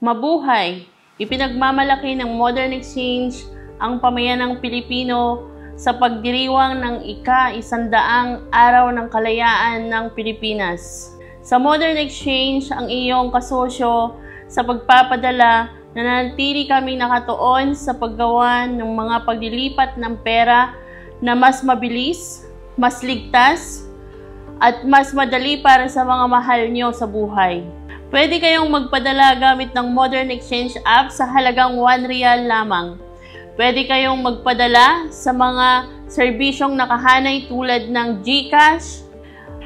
Mabuhay! Ipinagmamalaki ng Modern Exchange ang pamayanang Pilipino sa pagdiriwang ng ika-100 araw ng kalayaan ng Pilipinas. Sa Modern Exchange, ang iyong kasosyo sa pagpapadala, nananatili kami nakatuon sa paggawa ng mga paglilipat ng pera na mas mabilis, mas ligtas, at mas madali para sa mga mahal nyo sa buhay. Pwede kayong magpadala gamit ng Modern Exchange app sa halagang ₱1 lamang. Pwede kayong magpadala sa mga serbisyong nakahanay tulad ng GCash.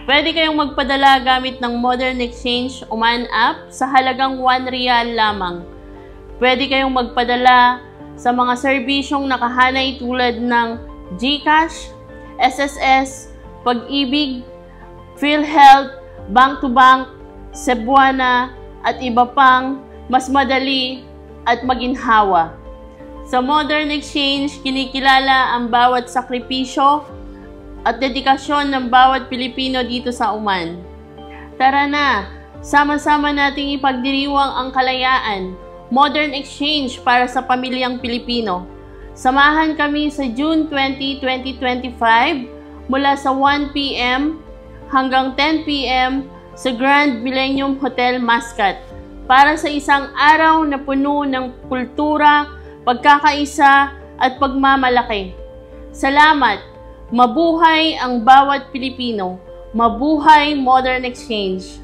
Pwede kayong magpadala gamit ng Modern Exchange Oman app sa halagang ₱1 lamang. Pwede kayong magpadala sa mga serbisyong nakahanay tulad ng GCash, SSS, Pag-ibig, PhilHealth, Bank-to-Bank, Cebuana, at iba pang mas madali at maginhawa. Sa Modern Exchange, kinikilala ang bawat sakripisyo at dedikasyon ng bawat Pilipino dito sa Oman. Tara na, sama-sama nating ipagdiriwang ang kalayaan. Modern Exchange para sa pamilyang Pilipino. Samahan kami sa June 20, 2025 mula sa 1 p.m. hanggang 10 p.m. sa Grand Millennium Hotel Muscat para sa isang araw na puno ng kultura, pagkakaisa at pagmamalaki. Salamat! Mabuhay ang bawat Pilipino! Mabuhay Modern Exchange!